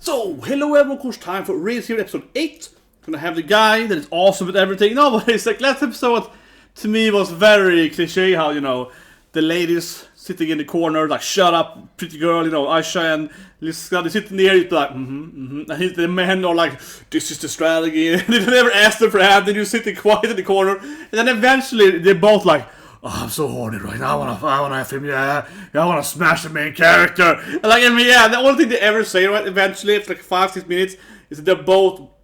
So, hello everyone, of course, time for Realist here, episode 8. Gonna have the guy that is awesome with everything. No, but it's like last episode to me was very cliche, how, you know, the ladies sitting in the corner, like, shut up, pretty girl, you know, Aisha and Liska, sitting there, it's like, and the men are like, this is the strategy, and they never ask them for help, then you're sitting quiet in the corner, and then eventually they're both like, oh, I'm so horny right now, I wanna have him, yeah, I wanna smash the main character, and like, I mean, yeah, the only thing they ever say, right, eventually, it's like 5-6 minutes, is that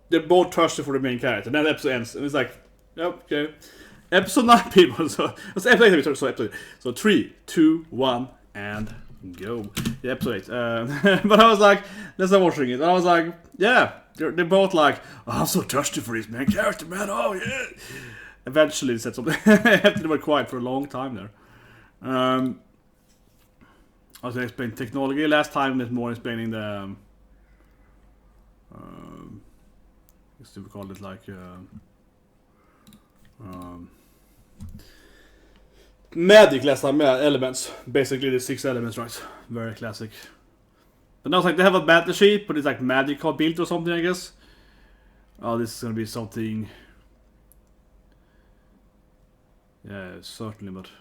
they're both thirsty for the main character, and then the episode ends, and it's like, yep, okay. Episode 9, people. So 3, 2, 1, and go. Yeah, episode 8. But I was like, let's start watching it. And I was like, yeah, they're both like, oh, I'm so thirsty for this main character, man. Oh yeah. Eventually, they said something. After they were quiet for a long time there. I was going to explain technology last time. It's more explaining the. Let's see, we call it like. Magic last time, yeah, elements. Basically the 6 elements, right? Very classic. But now it's like they have a battle sheet, but it's like magical built or something, I guess. Oh, this is gonna be something. Yeah, certainly, but.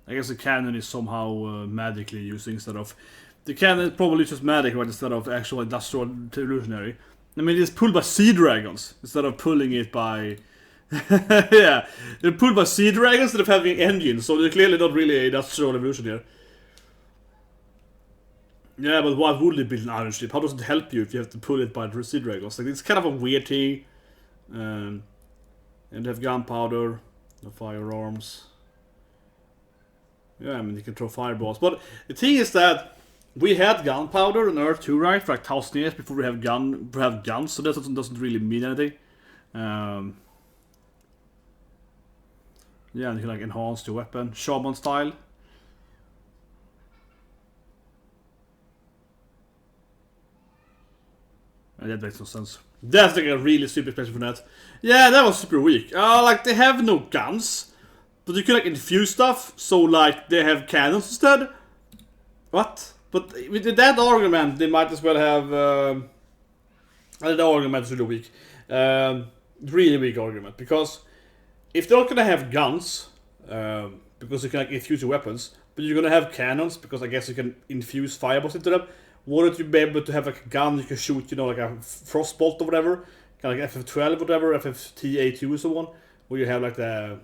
I guess the cannon is somehow magically used instead of. The cannon is probably just magic, right? Instead of actual industrial revolutionary. I mean, it's pulled by sea dragons instead of pulling it by. Yeah, they're pulled by sea dragons instead of having engines, so they're clearly not really an industrial revolution here. Yeah, but why would they build an iron ship? How does it help you if you have to pull it by the sea dragons? Like, it's kind of a weird thing. And they have gunpowder, no firearms. Yeah, I mean, you can throw fireballs. But the thing is that we had gunpowder on Earth too, right? For like 1,000 years before we have guns, so that doesn't really mean anything. Yeah, and you can like enhance the weapon, shaman style. And that makes no sense. That's like a really stupid question for that. Yeah, that was super weak. Like they have no guns, but you can like infuse stuff, so like they have cannons instead. What? But with that argument, they might as well have. The argument is really weak. Really weak argument. Because if they're not gonna have guns, because you can like, infuse your weapons, but you're gonna have cannons, because I guess you can infuse fireballs into them, wouldn't you be able to have like a gun you can shoot, you know, like a frostbolt or whatever? Kind of like FF12 or whatever, FFT-A2 or so on, where you have like the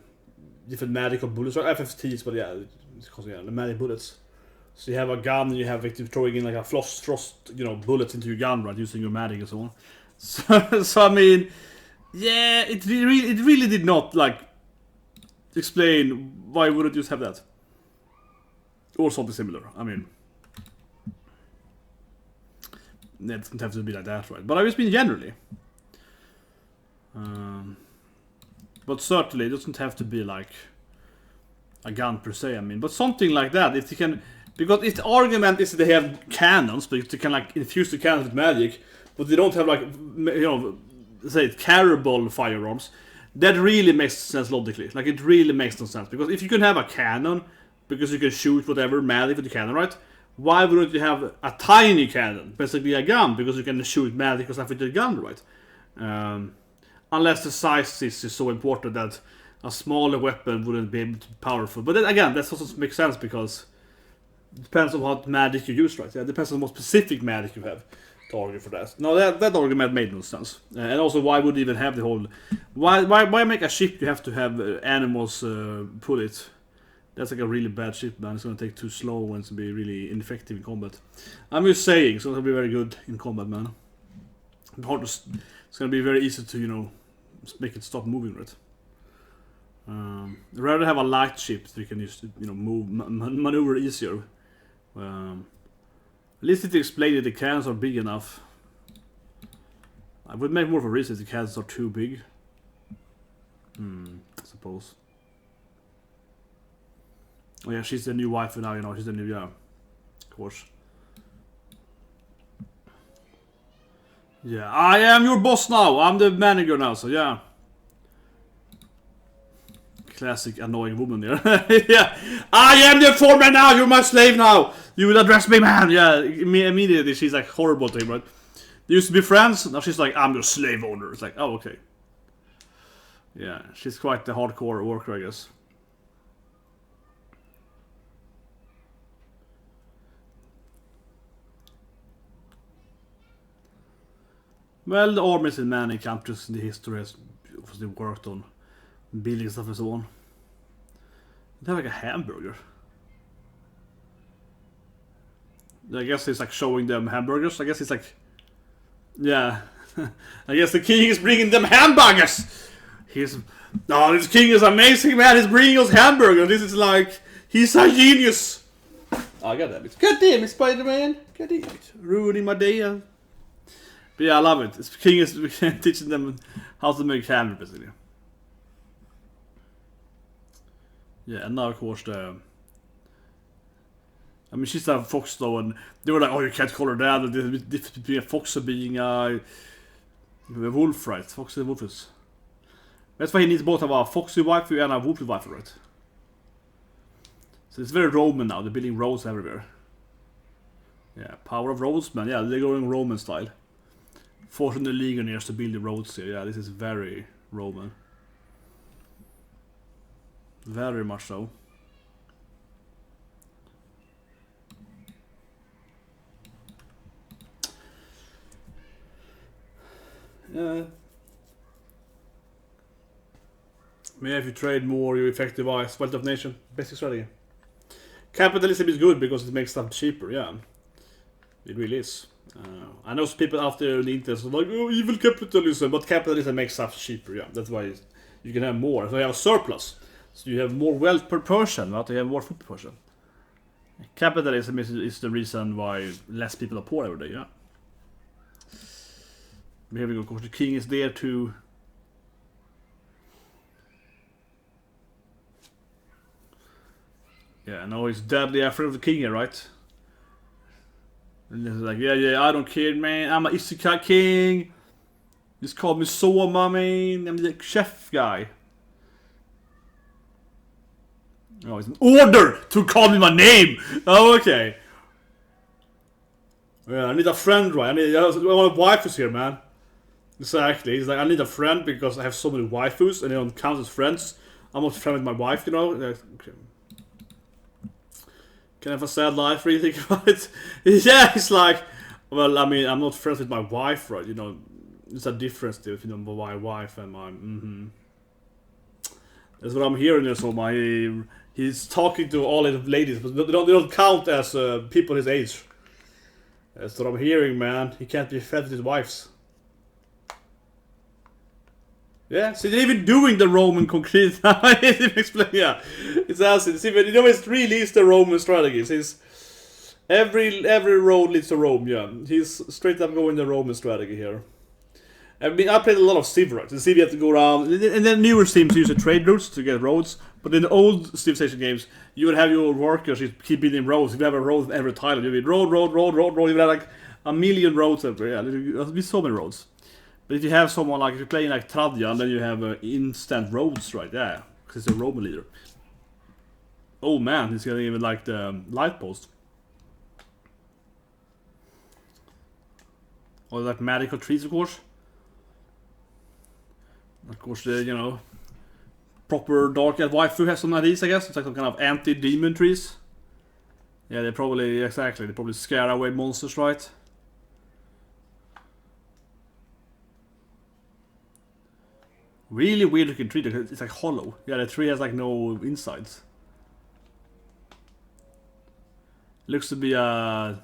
different magical bullets, or FFTs, but yeah, it's because, yeah, the magic bullets. So you have a gun, and you have like throwing in like a frost, you know, bullets into your gun, right, using your magic and so on. So I mean, yeah, it really did not like explain why wouldn't you just have that, or something similar. I mean, it doesn't have to be like that, right? But I just mean generally. But certainly it doesn't have to be like a gun per se. I mean, but something like that, if you can. Because if the argument is that they have cannons, but they can like infuse the cannons with magic, but they don't have like, you know, say carryable firearms, that really makes sense logically. Like, it really makes no sense. Because if you can have a cannon, because you can shoot whatever magic with the cannon, right? Why wouldn't you have a tiny cannon, basically a gun, because you can shoot magic or stuff with the gun, right? Unless the size is so important that a smaller weapon wouldn't be able to be powerful. But then again, that also makes sense because it depends on what magic you use, right? Yeah, it depends on what specific magic you have to argue for that. No, that argument made no sense. And also, why would you even have the whole... Why make a ship you have to have animals pull it? That's like a really bad ship, man. It's gonna take too slow and it's gonna be really ineffective in combat. I'm just saying, so it'll be very good in combat, man. It's gonna be very easy to, you know, make it stop moving, right? I'd rather have a light ship so you can just, you know, move, maneuver easier. At least if you explain that the cannons are big enough. I would make more of a reason if the cannons are too big. I suppose. Oh yeah, she's the new wife now, you know, she's the new, yeah. Of course. Yeah, I am your boss now, I'm the manager now, so yeah. Classic annoying woman there. Yeah, I am the foreman now. You're my slave now. You will address me, man. Yeah, immediately she's like horrible to him, right? They used to be friends. Now she's like, I'm your slave owner. It's like, oh, okay. Yeah, she's quite the hardcore worker, I guess. Well, the armies in many countries in the history has obviously worked on building stuff and so on. They have like a hamburger. I guess it's like showing them hamburgers. I guess it's like, yeah. I guess the king is bringing them hamburgers. This king is amazing, man. He's bringing us hamburgers. This is like, he's a genius. Oh, god damn it. God damn it, Spider-Man. God damn it. Ruining my day. But yeah, I love it. The king is teaching them how to make hamburgers, basically. Yeah, and now of course I mean, she's a fox though, and they were like, oh, you can't call her that. There's a difference between a fox and being a wolf, right? Fox and wolves. That's why he needs both of a foxy wife and a wolfy wife, right? So it's very Roman now. They're building roads everywhere. Yeah, power of roads, man. Yeah, they're going Roman style. Forcing the legionnaires to build the roads here. Yeah, this is very Roman. Very much so. Yeah. Maybe if you trade more, you effectivize wealth of nation. Basic strategy. Capitalism is good because it makes stuff cheaper, yeah. It really is. I know some people out there in the internet are like, oh, evil capitalism, but capitalism makes stuff cheaper, yeah. That's why you can have more. So you have a surplus. So you have more wealth per person, but you have more food per person. Capitalism is the reason why less people are poor every day, yeah. Here we go, of course, the king is there to... Yeah, now he's deadly afraid of the king here, right? And he's like, yeah, I don't care, man. I'm an isekai king. Just call me Sōma, man. I'm the chef guy. Oh, it's an order to call me my name. Oh, okay. Yeah, I need a friend, right? I want waifus here, man. Exactly. He's like, I need a friend because I have so many waifus and they don't count as friends. I'm not friend with my wife, you know. Okay. Can I have a sad life, really think about it? Yeah, it's like, well, I mean, I'm not friends with my wife, right? You know, there's a difference there between my wife and my. That's what I'm hearing there. So he's talking to all the ladies, but they don't count as people his age. That's what I'm hearing, man. He can't be friends with his wives. Yeah, so they're even doing the Roman concrete. Yeah, it's acid. See, but you know, it really is the Roman strategy. It's every road leads to Rome. Yeah, he's straight up going the Roman strategy here. I mean, I played a lot of Civ, right? In Civ you have to go around, and then newer Sims use the trade routes to get roads. But in the old Civilization games, you would have your workers keep building roads. If you have a road in every tile, you would road. You would have like a million roads everywhere. Yeah, there'll be so many roads. But if you have someone like, if you're playing like Trajan, then you have instant roads right there. Because it's a Roman leader. Oh man, he's getting even like the light post. Or like magical trees, of course. Of course, you know, proper Dark Elf waifu has some of these, I guess. It's like some kind of anti-demon trees. Yeah, they probably scare away monsters, right? Really weird looking tree, it's like hollow. Yeah, the tree has like no insides. Looks to be a...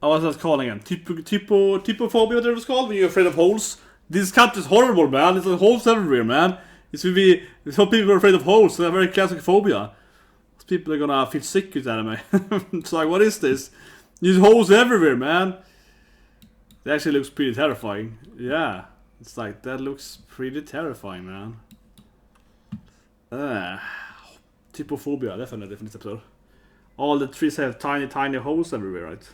Oh, what's that called again? Typophobia, whatever it's called, when you're afraid of holes. This cut is horrible, man. There's holes everywhere, man. This would be... Some people are afraid of holes, so they're very classic phobia. These people are gonna feel sick with anime. It's like, what is this? There's holes everywhere, man. It actually looks pretty terrifying. Yeah. It's like, that looks pretty terrifying, man. Typophobia, definitely in this episode. All the trees have tiny holes everywhere, right?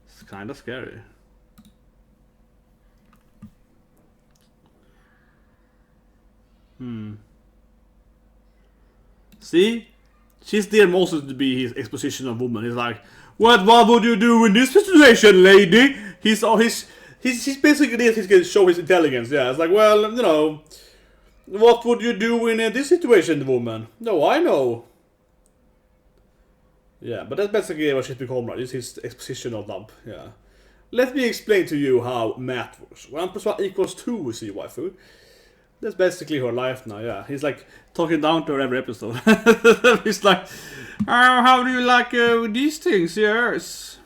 It's kinda scary. See? She's there mostly to be his expositional woman. He's like, what would you do in this situation, lady? He's basically there. He's gonna show his intelligence. Yeah, it's like, well, you know, what would you do in this situation, woman? No, I know. Yeah, but that's basically what she's become, right? It's his expositional dump. Yeah. Let me explain to you how math works. 1 + 1 = 2, we see, waifu. That's basically her life now, yeah. He's like talking down to her every episode. He's like, oh, how do you like these things? Yes.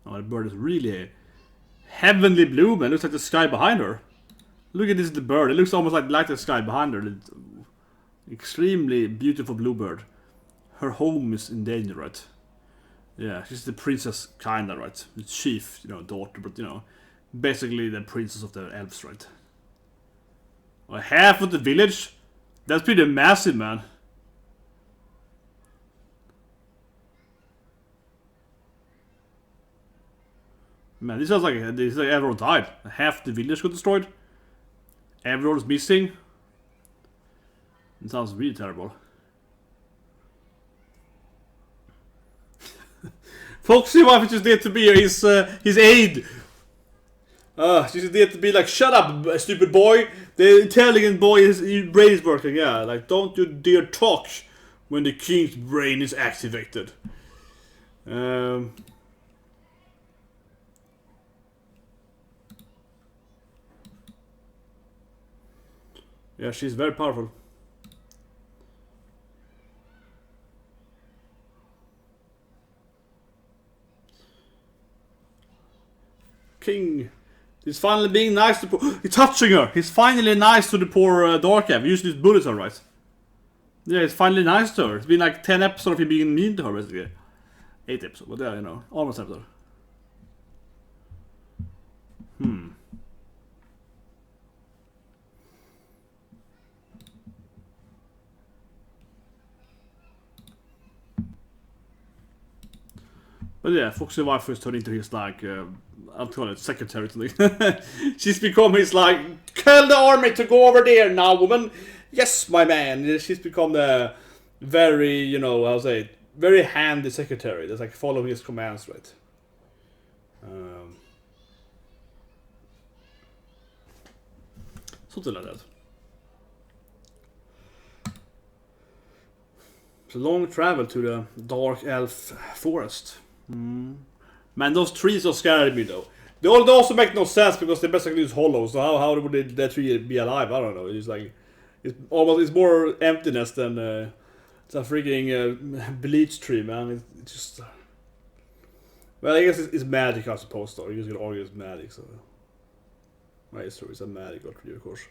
Oh, the bird is really heavenly blue, man. It looks like the sky behind her. Look at this, the bird. It looks almost like the sky behind her. It's extremely beautiful blue bird. Her home is in danger, right? Yeah, she's the princess, kinda, right? The chief, you know, daughter, but, you know, basically the princess of the elves, right? Well, half of the village? That's pretty massive, man. Man, this sounds like everyone died. Half the village got destroyed. Everyone's missing. It sounds really terrible. Foxy wife is just there to be his aide. She's there to be like, shut up, stupid boy. The intelligent boy, his brain is working. Yeah, like, don't you dare talk when the king's brain is activated. Yeah, she's very powerful. King is finally being nice to he's touching her. He's finally nice to the poor dark elf. Usually his bullets are right. Yeah, he's finally nice to her. It's been like 10 episodes of him being mean to her, basically. 8 episodes, but yeah, you know, almost episode. But yeah, Foxy wife is turned into his like, I'll call it secretary to the she's become his like, tell the army to go over there now, woman. Yes, my man. She's become the very, you know, I'll say, very handy secretary. That's like following his commands, right? Something like that. It's a long travel to the dark elf forest. Man, those trees are scaring me though. They also make no sense because they basically use hollow. So how would that tree be alive? I don't know. It's like it's more emptiness than it's a freaking bleach tree, man. It's just well, I guess it's magic, I suppose. Though you're just gonna argue it's magic, so right, it's true. It's a magical tree, of course.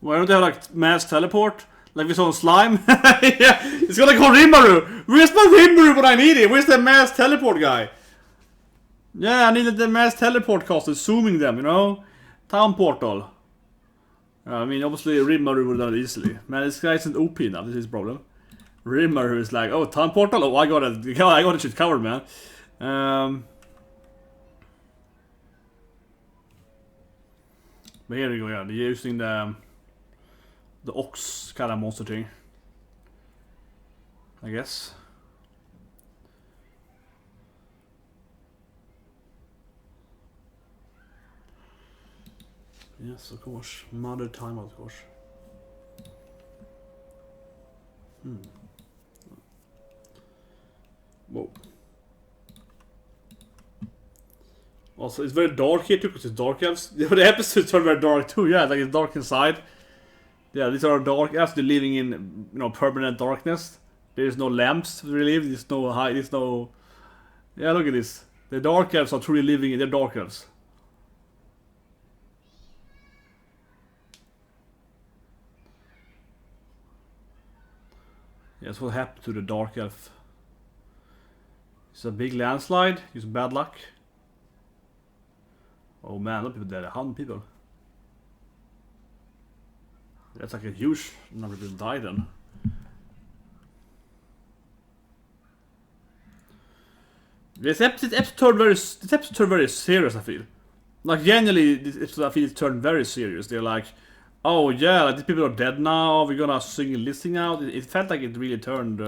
Why don't they have like mass teleport? Like we saw in Slime? Yeah, it's gonna call Rimuru! Where's my Rimuru when I need it? Where's the mass teleport guy? Yeah, I needed the mass teleport caster zooming them, you know? Town portal. I mean, obviously Rimuru would have done it easily. Man, this guy isn't OP enough, this is his problem. Rimuru is like, oh, town portal? Oh, I got it shit covered, man. But here we go, yeah, they're using the ox kind of monster thing, I guess. Yes, of course. Mother time, of course. Whoa. Also, it's very dark here too, because it's dark elves. The episodes turn very dark too, yeah, like it's dark inside. Yeah, these are dark elves, they're living in, you know, permanent darkness. There's no lamps to relive, there's no... Yeah, look at this. The dark elves are truly living in their dark elves. Yes, what happened to the dark elf? It's a big landslide, it's bad luck. Oh man, look at that, 100 people. That's like a huge number of people died then. This episode turned very serious, I feel. Like, genuinely, this episode, I feel it turned very serious. They're like, oh yeah, like, these people are dead now, we're gonna sing a listing out. It felt like it really turned,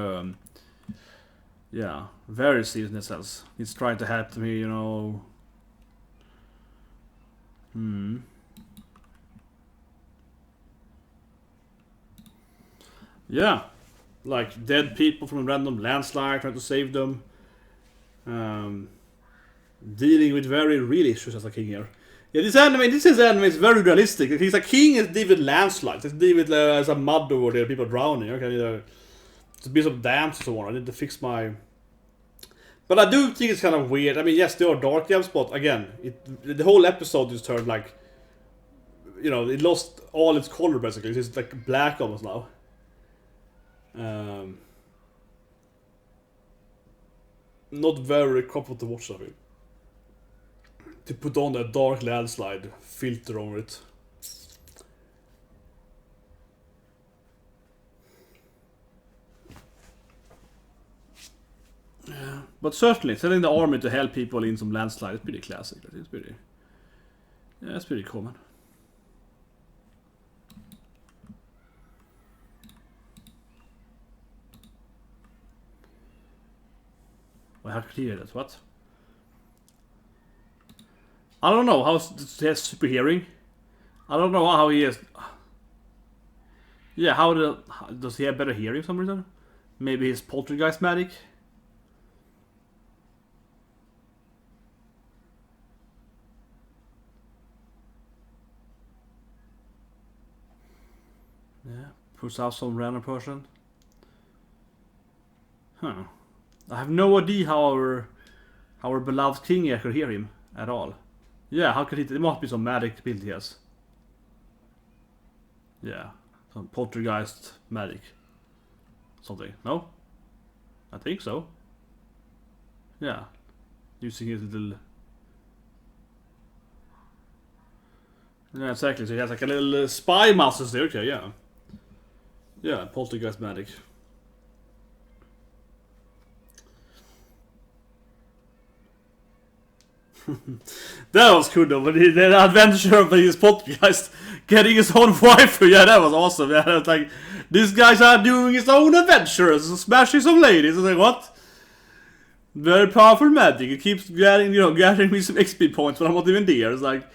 yeah, very serious in a sense. He's trying to help me, you know. Yeah. Like, dead people from a random landslide, trying to save them. Dealing with very real issues as a king here. Yeah, this anime is very realistic. He's a king is dealing with landslides. It's dealing with some mud over there, people drowning. Okay, to be some dams and so on. I need to fix my. But I do think it's kind of weird. I mean, yes, there are dark games, but again, the whole episode just turned like, you know, it lost all its color basically. It's just like black almost now. Not very comfortable to watch, I mean. To put on a dark landslide filter over it. Yeah, but certainly sending the army to help people in some landslide is pretty classic. It's pretty, yeah, it's pretty common. Well, how could he hear that? What? I don't know how he has super hearing. I don't know how he has. Yeah, does he have better hearing for some reason? Maybe he's poltergeist-matic? Yeah, puts out some random person. Huh. I have no idea how our beloved king could hear him at all. Yeah, how could he? There must be some magic ability he has. Yeah, some poltergeist magic. Something. No? I think so. Yeah. Using his little. Yeah, exactly. So he has like a little spy muscles there. Okay, yeah. Yeah, poltergeist magic. That was cool though, but the adventure of his podcast getting his own wife. Yeah, that was awesome. Yeah, was like, these guys are doing his own adventures, smashing some ladies. I was like, what? Very powerful magic. It keeps getting me some XP points, but I'm not even there. It's like,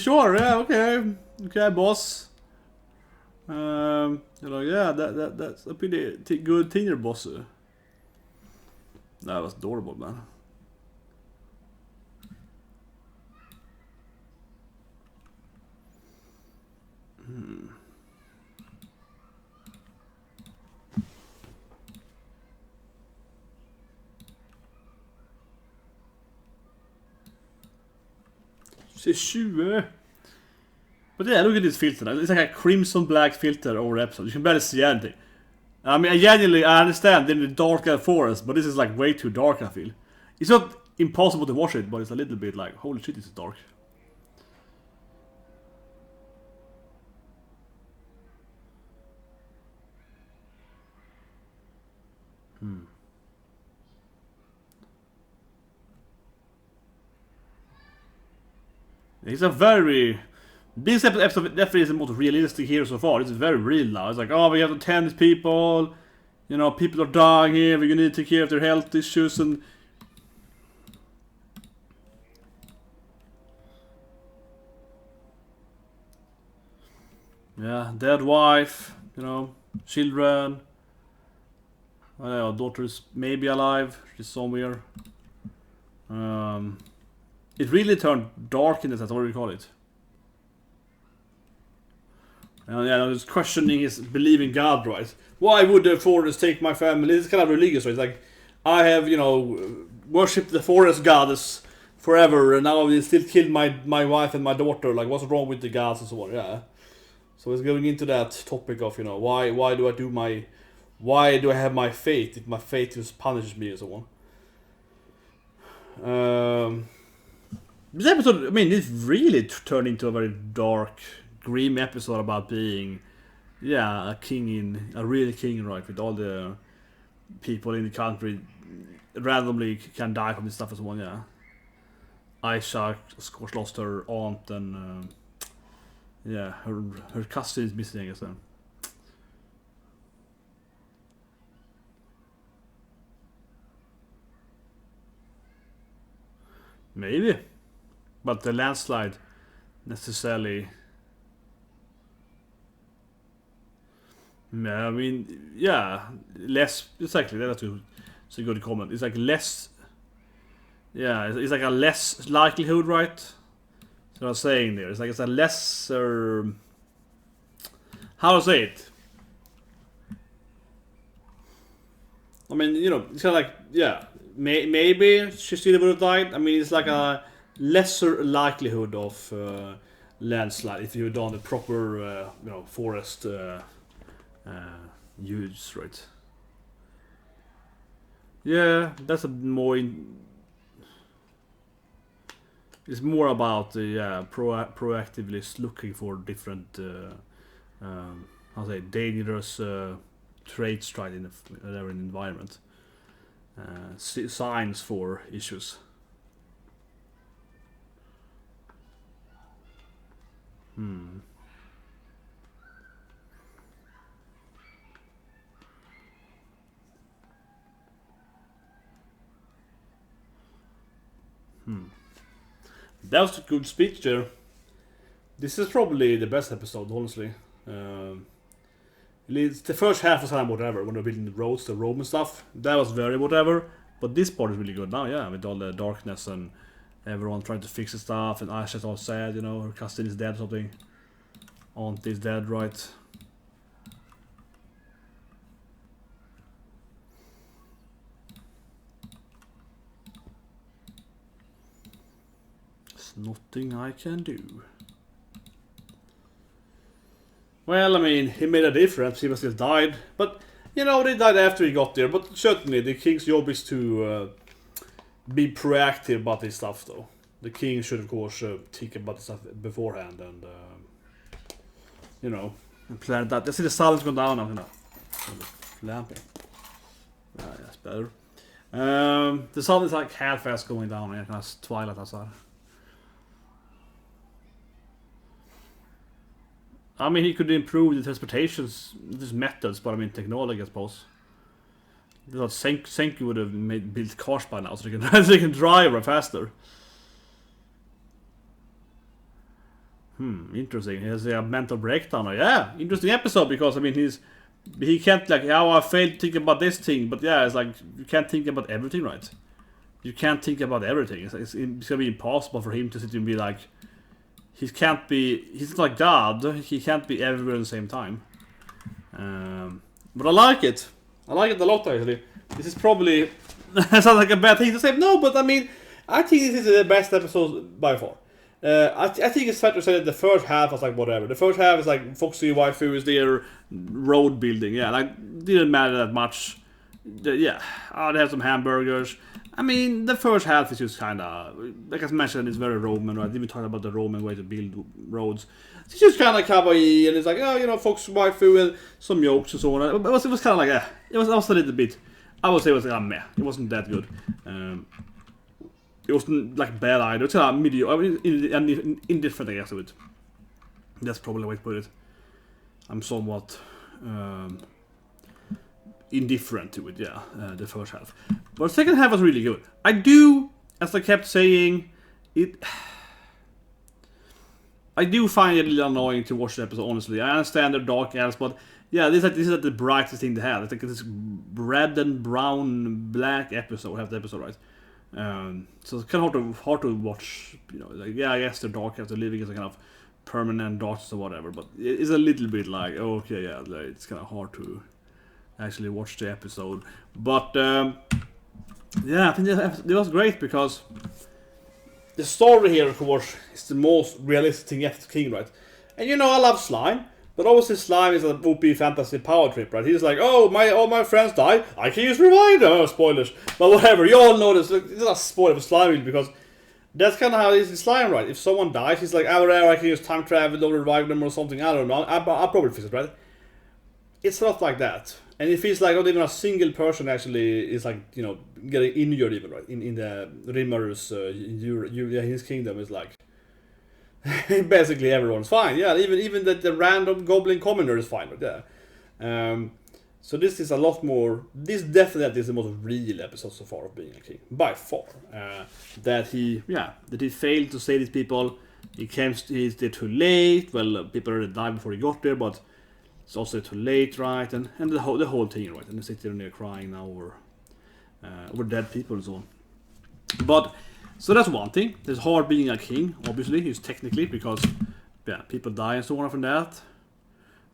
sure, yeah, okay, boss. Yeah, that's a pretty good teenager boss. That was adorable, man. It's 20. But yeah, look at this filter. It's like a crimson black filter over the episode. You can barely see anything. I mean, I understand in the darker forest, but this is like way too dark, I feel. It's not impossible to watch it, but it's a little bit like, holy shit, it's dark. It's a very... This episode definitely is the most realistic here so far. It's very real now. It's like, oh, we have to tend these people. You know, people are dying here. We're gonna need to take care of their health issues and... Yeah, dead wife, you know, children. Our daughter is maybe alive. She's somewhere. It really turned dark in the sense. What do you call it? And yeah, I was questioning his belief in God, right? Why would the forest take my family? It's kind of religious, right? It's like, I have, worshipped the forest goddess forever, and now they still killed my wife and my daughter. Like, what's wrong with the gods and so on? Yeah. So it's going into that topic of, why do I have my fate if my fate just punishes me and so on? This episode, I mean, this really turned into a very dark, grim episode about being, a real king, right? With all the people in the country randomly can die from this stuff as well, yeah. Aisha, of course, lost her aunt, and yeah, her cousin is missing, I guess. Maybe, but the landslide necessarily. I mean, yeah, less. Exactly, that's a good comment. It's like less. Yeah, it's like a less likelihood, right? So I was saying there, it's a lesser. How to say it? I mean, you know, it's kind of like, yeah, maybe she still would have died. I mean, it's like a lesser likelihood of landslide if you done the proper, you know, forest use, right? Yeah, that's a more. It's more about proactively looking for different, how say, dangerous traits, right, in the environment. Signs for issues. That was a good speech there. This is probably the best episode, honestly. The first half was kind of whatever, when they're building the roads, the Roman stuff. That was very whatever. But this part is really good now, yeah, with all the darkness and everyone trying to fix the stuff, and Aisha's all sad, you know, her cousin is dead or something. Aunt is dead, right? There's nothing I can do. Well, I mean, he made a difference, he was still died, but, you know, they died after he got there, but certainly the king's job is to be proactive about this stuff, though. The king should, of course, think about this stuff beforehand, and, you know, plan that. I see the sun's going down now, you know. Lamping. Yeah, that's better. The sun is like half-fast going down, yeah, kind of twilight outside. I mean, he could improve the transportation's methods, but I mean, technology, I suppose. I thought Senki would have built cars by now, so they can drive faster. Interesting. He has a mental breakdown. Yeah, interesting episode, because I mean, he can't, like, oh, I failed to think about this thing, but yeah, it's like you can't think about everything, right? You can't think about everything. It's gonna be impossible for him to sit and be like. He's not God, he can't be everywhere at the same time. But I like it. I like it a lot, actually. This is probably... sounds like a bad thing to say. No, but I mean, I think this is the best episode by far. I think it's fair to say that the first half was like whatever. The first half is like Foxy waifu is there, road building, yeah, like, didn't matter that much. Yeah, they have some hamburgers. I mean, the first half is just kind of, like I mentioned, it's very Roman, right? Even talking about the Roman way to build roads. It's just kind of kawaii, and it's like, oh, you know, Fox waifu and some jokes and so on. It was kind of like, it was a little bit, I would say it was like, meh. It wasn't that good. It wasn't like bad either. It's kind of mediocre. I mean, indifferent, I guess, of it. That's probably the way to put it. I'm somewhat indifferent to it, yeah, the first half. But the second half was really good. I do, as I kept saying, I do find it a little annoying to watch the episode, honestly. I understand the dark elves, but yeah, this is like the brightest thing they have. It's like this red and brown, black episode, half the episode, right? So it's kind of hard to watch, you know, like, yeah, I guess the dark elves are living as a kind of permanent darkness or whatever, but it's a little bit like, okay, yeah, like, it's kind of hard to actually watch the episode. But yeah, I think it was great, because the story here, of course, is the most realistic thing after King, right? And you know, I love Slime, but obviously Slime is an OP fantasy power trip, right? He's like, oh, all my friends died, I can use rewind. Oh, spoilers, but whatever. You all know this. It's not a spoiler for Slime, because that's kind of how it is in Slime, right? If someone dies, he's like, oh, I can use time travel or revive them or something. I don't know. I'll probably fix it, right? It's not like that. And it feels like not even a single person actually is like, you know, getting injured even, right? In the Rimmer's his kingdom is like basically everyone's fine. Yeah, even the random goblin commoner is fine, right? Yeah. So this is a lot more. This definitely is the most real episode so far of Being a King, by far. That he failed to save these people. He's there too late. Well, people already died before he got there, but it's also too late, right? And the whole thing, right? And they sit there and they're crying now over dead people and so on. But so that's one thing. It's hard being a king, obviously, he's technically, because people die and so on from that.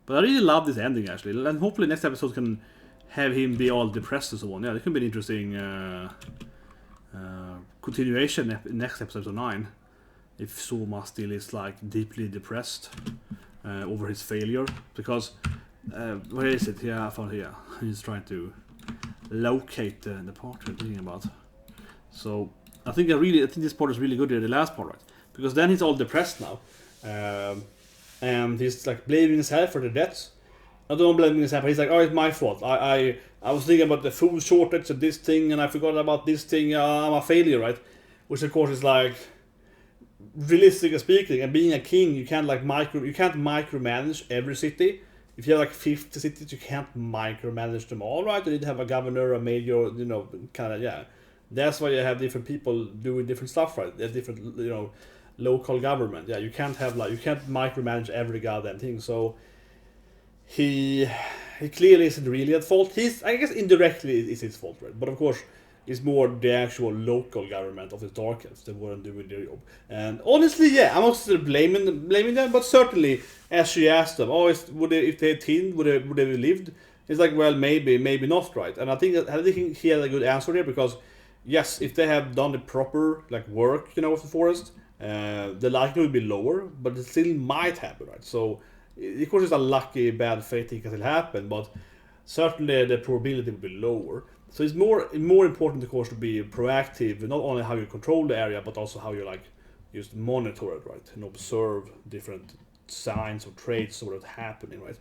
But I really love this ending actually, and hopefully next episode can have him be all depressed and so on. Yeah, it can be an interesting continuation next episode 9. If Sōma still is like deeply depressed over his failure, because where is it? Yeah, I found here. He's trying to locate the part we're thinking about. So I think this part is really good here, the last part, right? Because then he's all depressed now, and he's like blaming himself for the deaths. I don't blame himself. He's like, oh, it's my fault. I was thinking about the food shortage and this thing, and I forgot about this thing. I'm a failure, right? Which of course is like, realistically speaking, and being a king, you can't micromanage every city. If you have like 50 cities, you can't micromanage them all, right? You need to have a governor, a mayor, you know, kind of, yeah. That's why you have different people doing different stuff, right? There's different, you know, local government. Yeah, you can't micromanage every goddamn thing. So he clearly isn't really at fault. I guess indirectly it's his fault, right? But of course, it's more the actual local government of the Darkest that weren't doing their job. And honestly, yeah, I'm not still blaming them, but certainly, as she asked them, if they had teamed, would they have lived? It's like, well, maybe not, right? And I think he had a good answer there, because yes, if they have done the proper like work, you know, with the forest, the likelihood would be lower, but it still might happen, right? So of course it's a lucky bad fate thing can still happen, but certainly the probability will be lower. So it's more important, of course, to be proactive, not only how you control the area, but also how you like just monitor it, right, and observe different signs or traits sort of happening, right,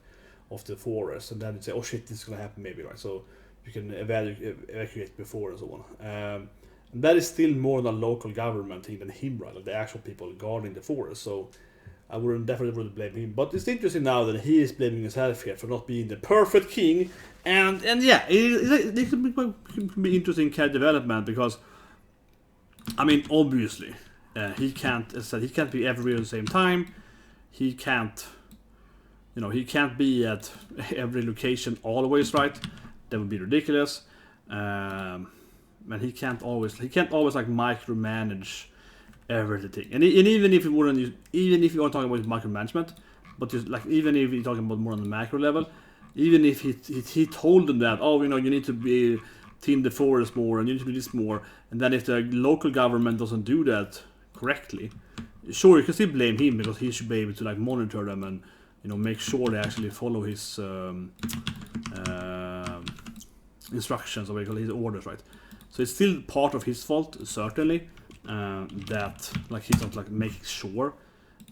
of the forest, and then you say, oh shit, this is gonna happen maybe, right? So you can evacuate before and so on. And that is still more than a local government thing than him, right? Like the actual people guarding the forest. So I definitely wouldn't blame him. But it's interesting now that he is blaming himself here for not being the perfect king. And yeah, it can be interesting character development, because I mean, obviously, he can't be everywhere at the same time. He can't be at every location always, right? That would be ridiculous. And he can't always like micromanage everything. And even if you want talking about micromanagement, but just like even if you're talking about more on the macro level, even if he told them that, oh, you know, you need to be team the forest more and you need to do this more, and then if the local government doesn't do that correctly, sure, you can still blame him, because he should be able to like monitor them and, you know, make sure they actually follow his instructions, or his orders, right? So it's still part of his fault, certainly, that like he's not like making sure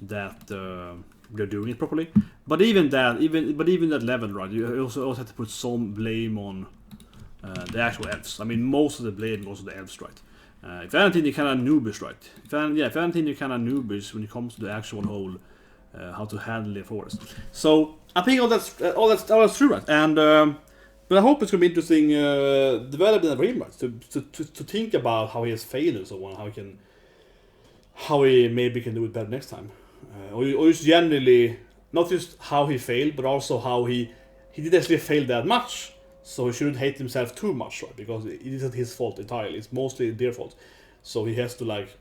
that they're doing it properly. But even that level, right? You also have to put some blame on the actual elves. I mean, most of the blame goes to the elves, right? If anything, you're kind of noobish, right? If anything, you're kind of noobish when it comes to the actual whole how to handle the forest. So I think all that's true, right? And but I hope it's gonna be interesting developing the real, right? To think about how he has failed and so on, how he maybe can do it better next time, or just generally not just how he failed, but also how he did actually fail that much. So he shouldn't hate himself too much, right? Because it isn't his fault entirely; it's mostly their fault. So he has to like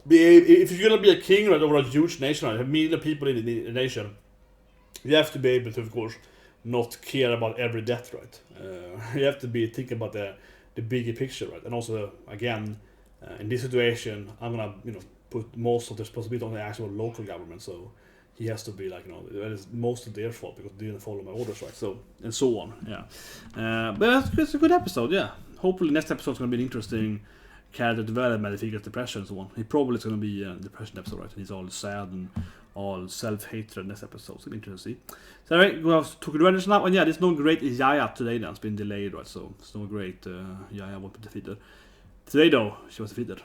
if you're gonna be a king, right, over a huge nation, right, have millions of people in the nation, you have to be able to, of course, not care about every death, right? You have to be thinking about the bigger picture, right? And also, again, in this situation, I'm gonna, you know, put most of the responsibility on the actual local government. So he has to be like, you know, that is most of their fault because they didn't follow my orders, right? So and so on, yeah. But it's a good episode, yeah. Hopefully next episode is gonna be an interesting character development if he gets depression and so on. He probably is going to be a depression episode, right? And he's all sad and all self-hatred in this episode. So interesting to see. So anyway, we have Tokyo Revengers now. And yeah, there's no great Yaya today then. It's been delayed, right? So it's no great Yaya won't be defeated. Today though, she was defeated.